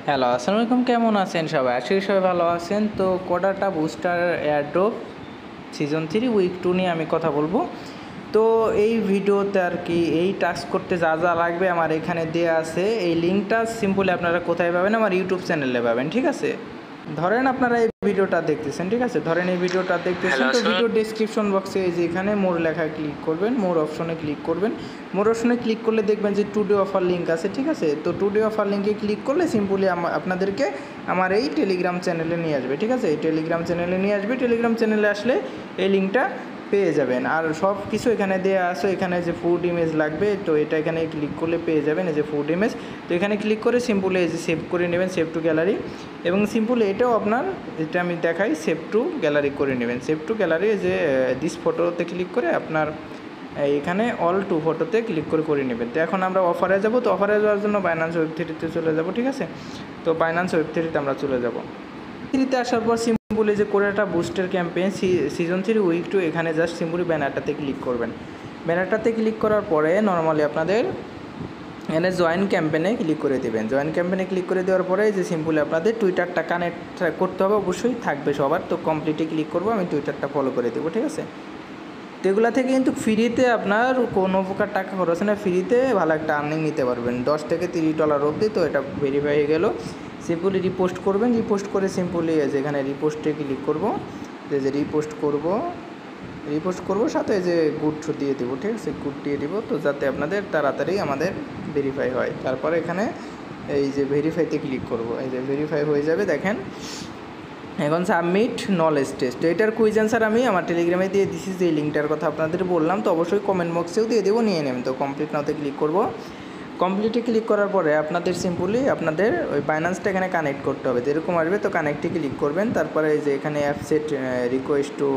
Hello, আসসালামু আলাইকুম। কেমন আছেন সবাই? আশা করি সবাই ভালো আছেন। তো কোডাটা বুস্টার এয়ারড্রপ সিজন 3 উইক 2 নিয়ে আমি কথা বলবো। তো এই ভিডিওতে আর কি এই টাস্ক করতে যা যা লাগবে আমার এখানে দেওয়া আছে। এই লিঙ্কটা সিম্পলি আপনারা কোথায় পাবেন? আমার ইউটিউব চ্যানেলে পাবেন, ঠিক আছে? ধরেন আপনারা এই ভিডিওটা দেখতেছেন, ঠিক আছে? ধরেন এই ভিডিওটা দেখতেছেন, তো ভিডিও ডেসক্রিপশন বক্সে এই যে এখানে মোর লেখা ক্লিক করবেন, মোর অপশনে ক্লিক করবেন। মোর অপশনে ক্লিক করলে দেখবেন যে টুডে অফার লিঙ্ক আছে, ঠিক আছে? তো টুডে অফার লিঙ্কে ক্লিক করলে সিম্পলি আপনাদেরকে আমার এই টেলিগ্রাম চ্যানেলে নিয়ে আসবে, ঠিক আছে? এই টেলিগ্রাম চ্যানেলে নিয়ে আসবে। টেলিগ্রাম চ্যানেলে আসলে এই লিঙ্কটা পেয়ে যাবেন। আর সব কিছু এখানে দেওয়া আছে। এখানে যে ফুড ইমেজ লাগবে, তো এটা এখানে ক্লিক করলে পেয়ে যাবেন, এই যে ফুড ইমেজ। তো এখানে ক্লিক করে সিম্পলি এই যে সেভ করে নেবেন, সেভ টু গ্যালারি। এবং সিম্পলি এটাও আপনার, এটা আমি দেখাই, সেভ টু গ্যালারি করে নেবেন। সেভ টু গ্যালারি যে দিস ফটোতে ক্লিক করে আপনার এখানে অল টু ফটোতে ক্লিক করে নেবেন। তো এখন আমরা অফারে যাব। তো অফারে যাওয়ার জন্য বাইন্যান্স ওয়েব 3-তে চলে যাব, ঠিক আছে? তো বাইন্যান্স ওয়েব 3-তে আমরা চলে যাব। 3-তে আসার পর সিম্পলি যে কোডাটা বুস্টার ক্যাম্পেইন সিজন 3 উইক 2, এখানে জাস্ট সিম্পলি ব্যানারটাতে ক্লিক করবেন। ব্যানারটাতে ক্লিক করার পরে নর্মালি আপনাদের এখানে জয়েন ক্যাম্পেনে ক্লিক করে দেবেন। জয়েন ক্যাম্পেনে ক্লিক করে দেওয়ার পরে যে সিম্পলি আপনাদের টুইটারটা কানেক্ট করতে হবে, অবশ্যই থাকবে সবার। তো কমপ্লিটে ক্লিক করবো, আমি টুইটারটা ফলো করে দেবো, ঠিক আছে? তো এগুলো থেকে কিন্তু ফ্রিতে আপনার কোনো প্রকার টাকা খরচ না, ফ্রিতে ভালো একটা আর্নিং নিতে পারবেন, $10 থেকে $30 অবধি। তো এটা ভেরিফাই হয়ে গেল। সিম্পলি রিপোস্ট করবেন, রিপোস্ট করে সিম্পলি যেখানে রিপোস্টে ক্লিক করবো, যে রিপোস্ট করবো সাথে যে গুড দিয়ে দেবো, ঠিক আছে? গুড দিয়ে দিব, তো যাতে আপনাদের তাড়াতাড়ি আমাদের ভেরিফাই হয়। তারপরে এখানে এই যে ভেরিফাইতে ক্লিক করব, এই যে ভেরিফাই হয়ে যাবে। দেখেন এখন সাবমিট নলেজ টেস্ট। তো এটার কুইজ অ্যান্সার আমি আমার টেলিগ্রামে দিয়ে দিচ্ছি, যে লিঙ্কটার কথা আপনাদের বললাম। তো অবশ্যই কমেন্ট বক্সেও দিয়ে দেবো, নিয়ে নেবেন। তো কমপ্লিট নাওতে ক্লিক করব। কমপ্লিটে ক্লিক করার পরে আপনাদের সিম্পলি আপনাদের ওই বাইন্যান্সটা এখানে কানেক্ট করতে হবে, এরকম আসবে। তো কানেক্টে ক্লিক করবেন। তারপরে এই যে এখানে অ্যাপসেট রিকোয়েস্ট টু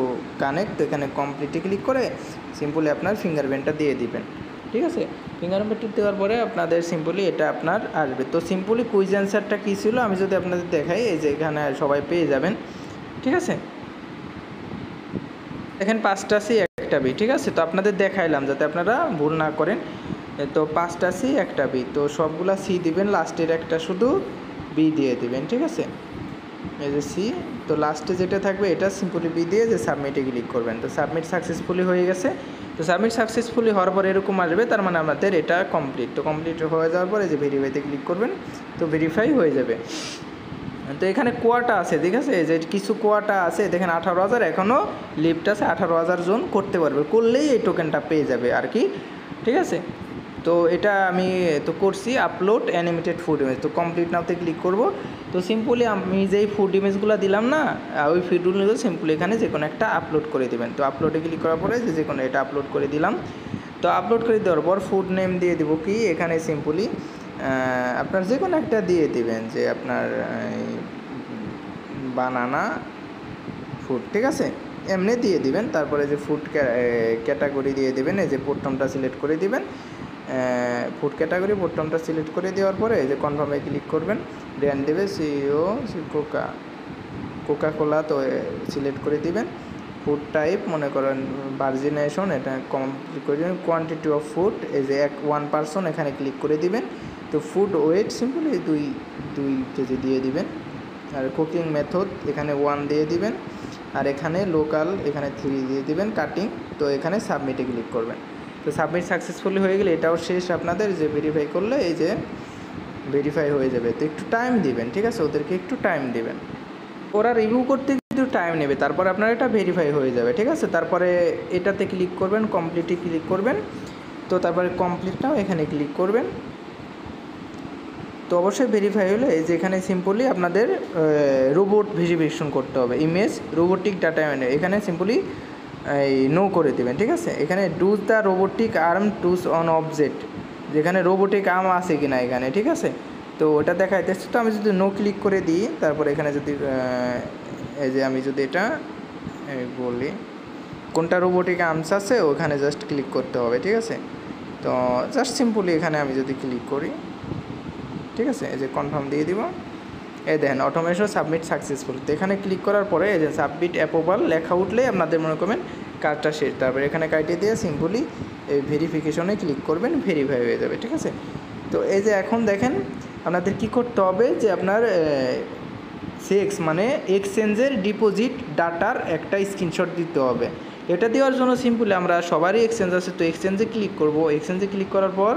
কানেক্ট, তো এখানে কমপ্লিটে ক্লিক করে সিম্পলি আপনার ফিঙ্গারপ্রিন্টটা দিয়ে দিবেন, ঠিক আছে? ফিঙ্গারপ্রিন্ট দেওয়ার পরে আপনাদের সিম্পলি এটা আপনার আসবে। তো সিম্পলি কুইজ অ্যান্সারটা কী ছিল আমি যদি আপনাদের দেখাই, এই যে এখানে সবাই পেয়ে যাবেন, ঠিক আছে? দেখেন 5টা সি 1টা বি, ঠিক আছে? তো আপনাদের দেখাইলাম যাতে আপনারা ভুল না করেন। তো 5টা সি 1টা বি, তো সবগুলা সি দিবেন, লাস্টের একটা শুধু বি দিয়ে দিবেন, ঠিক আছে? এই যে সি, তো লাস্টে যেটা থাকবে এটা সিম্পলি বি দিয়ে যে সাবমিটে ক্লিক করবেন। তো সাবমিট সাকসেসফুলি হয়ে গেছে। তো সাবমিট সাকসেসফুলি হওয়ার পর এরকম আসবে, তার মানে আমাদের এটা কমপ্লিট। তো কমপ্লিট হয়ে যাওয়ার পরে যে ভেরিফাইতে ক্লিক করবেন, তো ভেরিফাই হয়ে যাবে। তো এখানে কোয়াটা আছে, ঠিক আছে? যে কিছু কোয়াটা আছে, দেখেন 18,000 এখনও লিফট আছে, 18,000 জন করতে পারবে, করলেই এই টোকেনটা পেয়ে যাবে আর কি, ঠিক আছে? তো এটা আমি তো করছি, আপলোড অ্যানিমেটেড ফুড ইমেজ। তো কমপ্লিট নাওতে ক্লিক করব। তো সিম্পলি আমি যেই ফুড ইমেজগুলো দিলাম না, ওই ফুড ইমেজগুলো সিম্পলি এখানে যে কোনো একটা আপলোড করে দেবেন। তো আপলোডে ক্লিক করার পরে যে কোনো এটা আপলোড করে দিলাম। তো আপলোড করে দেওয়ার পর ফুড নেম দিয়ে দেবো কি, এখানে সিম্পলি আপনার যে কোনো একটা দিয়ে দিবেন, যে আপনার বানানা ফুড, ঠিক আছে? এমনি দিয়ে দিবেন। তারপরে যে ফুড ক্যাটাগরি দিয়ে দেবেন, এই যে প্রথমটা সিলেক্ট করে দিবেন, ফুড ক্যাটাগরি প্রথমটা সিলেক্ট করে দেওয়ার পরে এই যে কনফার্মে ক্লিক করবেন। ব্র্যান্ড দেবে সিও কোকা কোলা, তো সিলেক্ট করে দিবেন। ফুড টাইপ মনে করেন ভার্জিনেশন, এটা কমপ্লিট করে দেবেন। কোয়ান্টিটি অফ ফুড, এই যে 1 পার্সন, এখানে ক্লিক করে দিবেন। তো ফুড ওয়েট সিম্পলি 2 কেজি দিয়ে দিবেন। আর কুকিং মেথড এখানে 1 দিয়ে দিবেন। আর এখানে লোকাল এখানে 3 দিয়ে দিবেন। কাটিং, তো এখানে সাবমিটে ক্লিক করবেন। তো সাবমিট সাকসেসফুলি হয়ে গেলে এটাও শেষ আপনাদের, যে ভেরিফাই করলে এই যে ভেরিফাই হয়ে যাবে। তো একটু টাইম দিবেন, ঠিক আছে? ওদেরকে একটু টাইম দিবেন, ওরা রিভিউ করতে কিন্তু টাইম নেবে। তারপরে আপনার এটা ভেরিফাই হয়ে যাবে, ঠিক আছে? তারপরে এটাতে ক্লিক করবেন, কমপ্লিটে ক্লিক করবেন। তো তারপরে কমপ্লিট নাও এখানে ক্লিক করবেন। তো অবশ্যই ভেরিফাই হলে এই যে এখানে সিম্পলি আপনাদের রোবট ভেরিফিকেশন করতে হবে, ইমেজ রোবোটিক ডাটা এখানে সিম্পলি এই নো করে দেবেন, ঠিক আছে? এখানে does the robotic arm touch on object, যেখানে রোবোটিক আর্ম আছে কিনা এখানে, ঠিক আছে? তো ওটা দেখাইতেছে। তো আমি যদি নো ক্লিক করে দিই, তারপরে এখানে যদি এই যে আমি যদি এটা বলি কোনটা রোবোটিক আর্মস আছে, ওখানে জাস্ট ক্লিক করতে হবে, ঠিক আছে? তো জাস্ট সিম্পলি এখানে আমি যদি ক্লিক করি, ঠিক আছে? এই যে কনফার্ম দিয়ে দিব। এই দেখেন অটোমেশন সাবমিট সাকসেসফুল। তো এখানে ক্লিক করার পরে এই যে সাবমিট অ্যাপ্রুভাল লেখা উঠলে আপনাদের মনে করবেন কাজটা শেষ। তারপরে এখানে কাটিয়ে দিয়ে সিম্পলি এই ভেরিফিকেশনে ক্লিক করবেন, ভেরিফাই হয়ে যাবে, ঠিক আছে? তো এই যে এখন দেখেন আপনাদের কি করতে হবে যে আপনার সেক্স মানে এক্সচেঞ্জের ডিপোজিট ডাটার একটা স্ক্রিনশট দিতে হবে। এটা দেওয়ার জন্য সিম্পলি আমরা সবারই এক্সচেঞ্জ আছে, তো এক্সচেঞ্জে ক্লিক করব। এক্সচেঞ্জে ক্লিক করার পর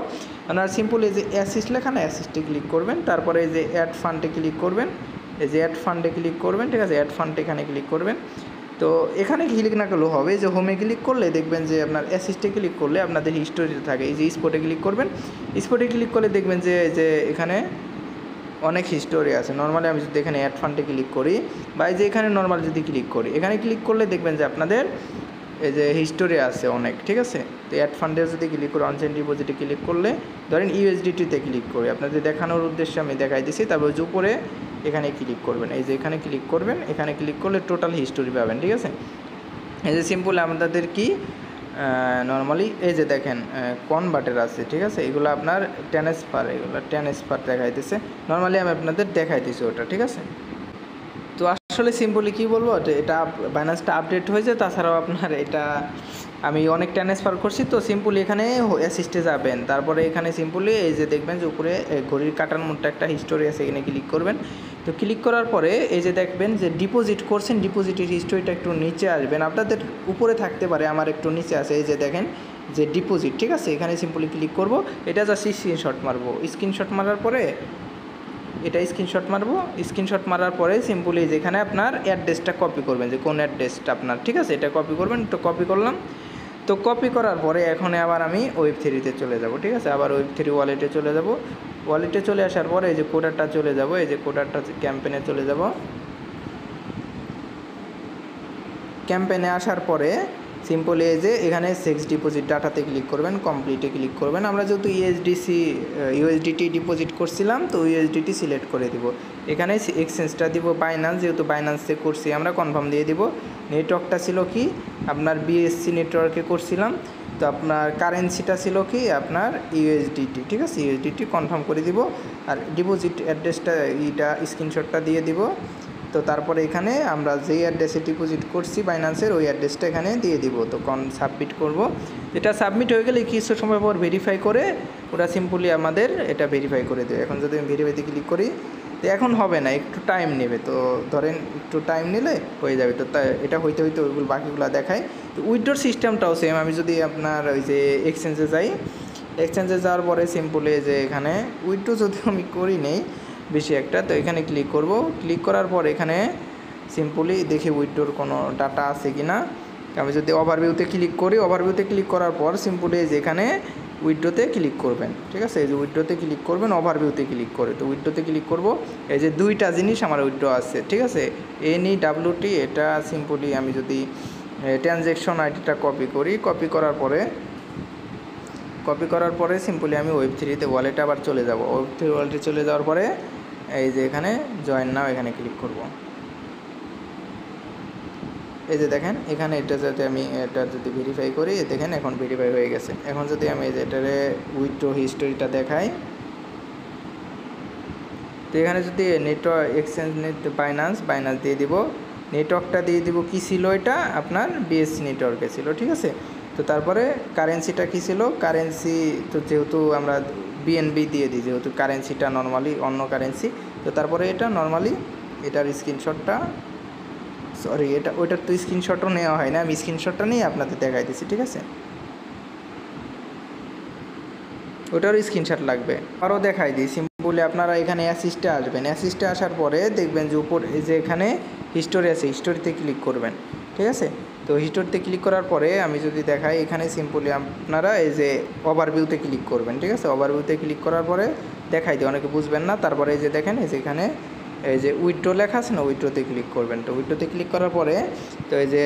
আপনার সিম্পলি এই যে অ্যাসিস্ট লেখা না, অ্যাসিস্টে ক্লিক করবেন। তারপরে এই যে অ্যাড ফান্ডে ক্লিক করবেন, এই যে অ্যাড ফান্ডে ক্লিক করবেন, ঠিক আছে, অ্যাড ফান্ড এখানে ক্লিক করবেন। তো এখানে ক্লিক না করলেও হবে, যে হোমে ক্লিক করলে দেখবেন যে আপনার অ্যাসিস্টে ক্লিক করলে আপনাদের হিস্টোরিতে থাকে। এই যে স্পটে ক্লিক করবেন, স্পটে ক্লিক করলে দেখবেন যে এখানে অনেক হিস্টোরি আছে। নর্মালি আমি যদি এখানে অ্যাড ফান্ডে ক্লিক করি বা এই যে এখানে নর্মাল যদি ক্লিক করি, এখানে ক্লিক করলে দেখবেন যে আপনাদের এই যে হিস্টোরি আছে অনেক, ঠিক আছে। তো অ্যাড ফান্ডে যদি ক্লিক করে অনচেন ডিপোজিটে ক্লিক করলে ধরেন ইউএসডিটিতে ক্লিক করি, আপনাদের দেখানোর উদ্দেশ্যে আমি দেখাই দিচ্ছি। তারপর যে উপরে এখানে ক্লিক করবেন, এই যে এখানে ক্লিক করবেন, এখানে ক্লিক করলে টোটাল হিস্টোরি পাবেন, ঠিক আছে। এই যে সিম্পল আপনাদের কি নর্মালি এই যে দেখেন কনভার্টার আছে, ঠিক আছে, এগুলো আপনার ট্রান্সফার, এগুলো ট্রান্সফার দেখাইতেছে। নর্মালি আমি আপনাদের দেখাইতেছি ওটা, ঠিক আছে। তো আসলে সিম্পলি কী বলবো, এটা বাইন্যান্সটা আপডেট হয়েছে। তাছাড়াও আপনার এটা আমি অনেক ট্রান্সফার করছি। তো সিম্পলি এখানে অ্যাসিস্টে যাবেন, তারপরে এখানে সিম্পলি এই যে দেখবেন যে উপরে ঘড়ির কাটার মধ্যে একটা হিস্টোরি আছে, এখানে ক্লিক করবেন। তো ক্লিক করার পরে এই যে দেখবেন যে ডিপোজিট করছেন, ডিপোজিটের হিস্টোরিটা একটু নিচে আসবেন। আপনাদের উপরে থাকতে পারে, আমার একটু নিচে আছে। এই যে দেখেন যে ডিপোজিট, ঠিক আছে, এখানে সিম্পলি ক্লিক করব। এটা জাস্ট স্ক্রিনশট মারবো। স্ক্রিনশট মারার পরে এটা স্ক্রিনশট মারবো। স্ক্রিনশট মারার পরে সিম্পলি যেখানে আপনার অ্যাড্রেসটা কপি করবেন, যে কোন অ্যাড্রেসটা আপনার, ঠিক আছে, এটা কপি করবেন। তো কপি করলাম। তো কপি করার পরে এখন আবার আমি ওয়েব3তে চলে যাব, ঠিক আছে। আবার ওয়েব3 ওয়ালেটে চলে যাব। ওয়ালেটে চলে আসার পরে এই যে কোডারটা চলে যাব, এই যে কোডারটা ক্যাম্পেনে চলে যাব। ক্যাম্পেনে আসার পরে সিম্পলি এই যে এখানে সেক্স ডিপোজিট ডাটাতে ক্লিক করবেন, কমপ্লিটে ক্লিক করবেন। আমরা যেহেতু ইউএসডিটি ডিপোজিট করছিলাম, তো ইউএসডিটি সিলেক্ট করে দিব। এখানে এক্সচেঞ্জটা দিব বাইন্যান্স, যেহেতু বাইন্যান্সে করছি আমরা, কনফার্ম দিয়ে দিব। নেটওয়ার্কটা ছিল কি আপনার বিএসসি নেটওয়ার্কে করছিলাম। তো আপনার কারেন্সিটা ছিল কি আপনার ইউএসডিটি, ঠিক আছে, ইউএসডিটি কনফার্ম করে দিব। আর ডিপোজিট অ্যাড্রেসটা এইটা স্ক্রিনশটটা দিয়ে দিব। তো তারপরে এখানে আমরা যেই অ্যাড্রেসে ডিপোজিট করছি বাইন্যান্সের, ওই অ্যাড্রেসটা এখানে দিয়ে দিব। তো সাবমিট করব। এটা সাবমিট হয়ে গেলে কিছু সময় পর ভেরিফাই করে ওরা সিম্পলি আমাদের এটা ভেরিফাই করে দেবে। এখন যদি আমি ভেরিফাইতে ক্লিক করি, তো এখন হবে না, একটু টাইম নেবে। তো ধরেন একটু টাইম নিলে হয়ে যাবে। তো এটা হইতে ওইগুলো বাকিগুলো দেখায়। তো উইথড্রর সিস্টেমটাও সেম। আমি যদি আপনার ওই যে এক্সচেঞ্জে যাই, এক্সচেঞ্জে যাওয়ার পরে সিম্পলি যে এখানে উইথড্র যদিও আমি করি নেই বেশি একটা, তো এখানে ক্লিক করব। ক্লিক করার পর এখানে সিম্পলি দেখি উইথড্রোর কোনো ডাটা আছে কি না। আমি যদি ওভারভিউতে ক্লিক করি, ওভারভিউতে ক্লিক করার পর সিম্পলি যে এখানে উইথড্রোতে ক্লিক করবেন, ঠিক আছে, এই যে উইথড্রোতে ক্লিক করবেন, ওভারভিউতে ক্লিক করে। তো উইথড্রোতে ক্লিক করব। এই যে দুইটা জিনিস আমার উইথড্রো আছে, ঠিক আছে, NEWT। এটা সিম্পলি আমি যদি ট্রানজ্যাকশন আইডিটা কপি করি, কপি করার পরে সিম্পলি আমি ওয়েব3তে ওয়ালেটে আবার চলে যাব। ওয়েব3 ওয়ালেটে চলে যাওয়ার পরে এই যে এখানে জয়েন নাও, এখানে ক্লিক করব। এই যে দেখেন এখানে এটা যাতে আমি এটা যদি ভেরিফাই করি, দেখেন এখন ভেরিফাই হয়ে গেছে। এখন যদি আমি এই যে এটারে উইথড্র হিস্টোরিটা দেখাই, তো এখানে যদি নেটওয়ার্ক এক্সচেঞ্জ বাইন্যান্স দিয়ে দিব। নেটওয়ার্কটা দিয়ে দিব কি ছিল, এটা আপনার বিএসসি নেটওয়ার্কে ছিল, ঠিক আছে। তো তারপরে কারেন্সিটা কী ছিল, কারেন্সি তো যেহেতু আমরা বিএনবি দিয়ে দিই, যেহেতু কারেন্সিটা নর্মালি অন্য কারেন্সি। তো তারপরে এটা নর্মালি এটার স্ক্রিনশটটা, সরি ওইটার তো স্ক্রিনশটও নেওয়া হয় না, আমি স্ক্রিনশটটা নিয়ে আপনাদের দেখাই দিচ্ছি, ঠিক আছে। ওটারও স্ক্রিনশট লাগবে। আরও দেখাই দিই সিম্পলি আপনারা এখানে অ্যাসিস্টে আসবেন। অ্যাসিস্টে আসার পরে দেখবেন যে উপর এই যে এখানে হিস্টোরি আছে, হিস্টোরিতে ক্লিক করবেন, ঠিক আছে। তো হিস্টোরিতে ক্লিক করার পরে আমি যদি দেখাই, এখানে সিম্পলি আপনারা এই যে ওভারভিউতে ক্লিক করবেন, ঠিক আছে। ওভারভিউতে ক্লিক করার পরে দেখাই দিই, অনেকে বুঝবেন না। তারপরে এই যে দেখেন এই যে এখানে এই যে উইথড্র লেখা আছে না, উইথড্রোতে ক্লিক করবেন। তো উইথড্রোতে ক্লিক করার পরে তো এই যে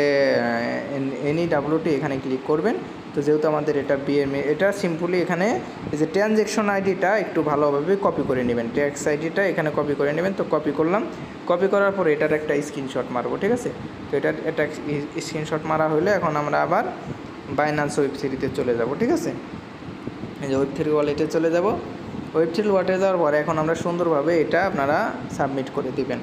NEWT এখানে ক্লিক করবেন। তো যেহেতু আমাদের এটা এটা সিম্পলি এখানে এই যে ট্রানজ্যাকশন আইডিটা একটু ভালোভাবে কপি করে নেবেন, ট্যাক্স আইডিটা এখানে কপি করে নেবেন। তো কপি করলাম, কপি করার পরে এটার একটা স্ক্রিনশট মারবো, ঠিক আছে। তো এটা স্ক্রিনশট মারা হলে এখন আমরা আবার বাইন্যান্স ওয়েব3তে চলে যাব, ঠিক আছে। এই যে ওয়েব3 ওয়ালেটে চলে যাব। ওয়েব3 ওয়ালেটে যাওয়ার পরে এখন আমরা সুন্দরভাবে এটা আপনারা সাবমিট করে দিবেন।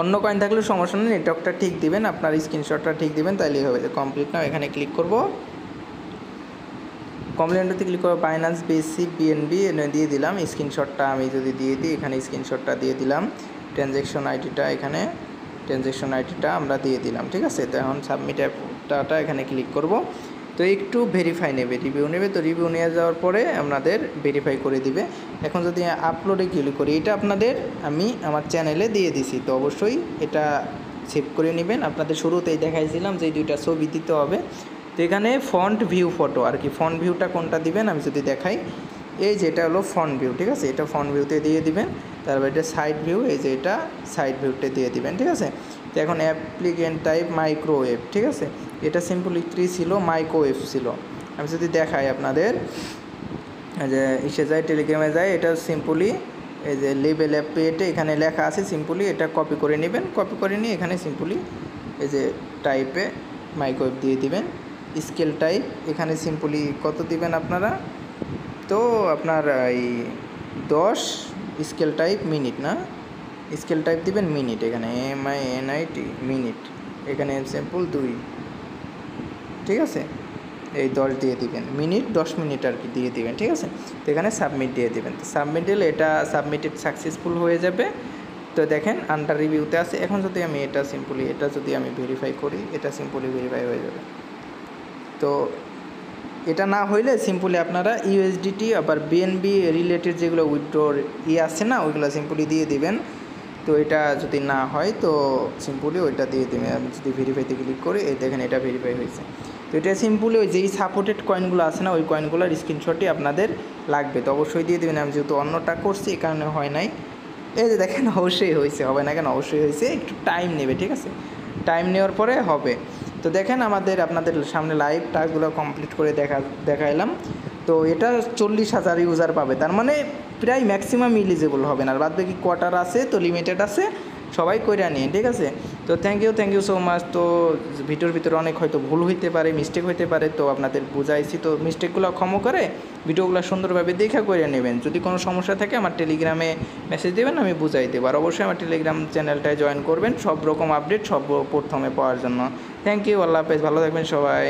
অন্য কয়েন থাকলেও সমস্যা নেই, নেটওয়ার্কটা ঠিক দিবেন, আপনার স্ক্রিনশটটা ঠিক দিবেন, তাইলেই হবে। যে কমপ্লিট নাও এখানে ক্লিক করব। কমপ্লিমেন্টতে ক্লিক করে বাইন্যান্স বেসি বিএনবি দিয়ে দিলাম। স্ক্রিনশটটা আমি যদি দিয়ে দিই, এখানে স্ক্রিনশটটা দিয়ে দিলাম। ট্রানজ্যাকশন আইডিটা এখানে ট্রানজ্যাকশন আইডিটা আমরা দিয়ে দিলাম, ঠিক আছে। তো এখন সাবমিট অ্যাপটা এখানে ক্লিক করব। তো একটু ভেরিফাই নেবে, রিভিউ নেবে। তো রিভিউ নিয়ে যাওয়ার পরে আপনাদের ভেরিফাই করে দিবে। এখন যদি আপলোডে ক্লিক করি, এটা আপনাদের আমি আমার চ্যানেলে দিয়ে দিছি, তো অবশ্যই এটা সেভ করে নেবেন। আপনাদের শুরুতেই দেখাইছিলাম যে এই দুইটা ছবি দিতে হবে। তো এখানে ফন্ট ভিউ ফটো আর কি, ফন্ট ভিউটা কোনটা দিবেন আমি যদি দেখাই, এই যে এটা হলো ফন্ট ভিউ, ঠিক আছে। এটা ফন্ট ভিউতে দিয়ে দিবেন। তারপর এটা সাইড ভিউ, এই যে এটা সাইড ভিউতে দিয়ে দিবেন, ঠিক আছে। তো এখন অ্যাপ্লিকেন্ট টাইপ মাইক্রোওয়েভ, ঠিক আছে। এটা সিম্পলি 3 ছিল, মাইক্রোওয়েভ ছিল। আমি যদি দেখাই আপনাদের, যে ইসে যায় টেলিগ্রামে যায়, এটা সিম্পলি এই যে লেবেল অ্যাপে এখানে লেখা আছে, সিম্পলি এটা কপি করে নেবেন। কপি করে নিয়ে এখানে সিম্পলি এই যে টাইপে মাইক্রোওয়েভ দিয়ে দিবেন। স্কেল টাইপ এখানে সিম্পলি কত দিবেন আপনারা, তো আপনার এই 10 স্কেল টাইপ মিনিট, না স্কেল টাইপ দিবেন মিনিট, এখানে MINIT মিনিট, এখানে সিম্পল 2, ঠিক আছে। এই 10 দিয়ে দিবেন, মিনিট 10 মিনিট আর কি দিয়ে দিবেন, ঠিক আছে। তো এখানে সাবমিট দিয়ে দিবেন। তো সাবমিট দিলে এটা সাবমিটেড সাকসেসফুল হয়ে যাবে। তো দেখেন আন্ডার রিভিউতে আছে। এখন যদি আমি এটা সিম্পলি এটা যদি আমি ভেরিফাই করি, এটা সিম্পলি ভেরিফাই হয়ে যাবে। তো এটা না হইলে সিম্পলি আপনারা USDT আবার BNB রিলেটেড যেগুলো উইথড্রর আছে না, ওইগুলো সিম্পলি দিয়ে দিবেন। তো এটা যদি না হয় তো সিম্পলি ওইটা দিয়ে দেবেন। আমি যদি ভেরিফাইতে ক্লিক করি, এই দেখেন এটা ভেরিফাই হয়েছে। তো এটা সিম্পলি ওই যেই সাপোর্টেড কয়েনগুলো আছে না, ওই কয়েনগুলোর স্ক্রিনশটই আপনাদের লাগবে। তো অবশ্যই দিয়ে দেবেন। আমি যেহেতু অন্যটা করছি এই কারণে হয় নাই। এই যে দেখেন অবশ্যই হয়েছে, হবে না কেন, অবশ্যই হয়েছে। একটু টাইম নেবে, ঠিক আছে। টাইম নেওয়ার পরে হবে। তো দেখেন আপনাদের সামনে লাইভ টাস্কগুলো কমপ্লিট করে দেখাইলাম। তো এটা 40,000 ইউজার পাবে, তার মানে প্রায় ম্যাক্সিমাম ইলিজিবল হবে না। আর বাদ বাকি কোয়ার্টার আছে, তো লিমিটেড আছে, সবাই কইরা নিন, ঠিক আছে। তো থ্যাংক ইউ সো মাচ। তো ভিডিওর ভিতরে অনেক হয়তো ভুল হইতে পারে, মিস্টেক হইতে পারে, তো আপনাদের বুঝাইছি। তো মিস্টেকগুলো ক্ষমা করে ভিডিওগুলো সুন্দরভাবে দেখা করে নেবেন। যদি কোনো সমস্যা থাকে আমার টেলিগ্রামে মেসেজ দেবেন, আমি বুঝাই দেবো। আর অবশ্যই আমার টেলিগ্রাম চ্যানেলটায় জয়েন করবেন সব রকম আপডেট সব প্রথমে পাওয়ার জন্য। থ্যাংক ইউ, আল্লাহ হাফেজ, ভালো থাকবেন সবাই।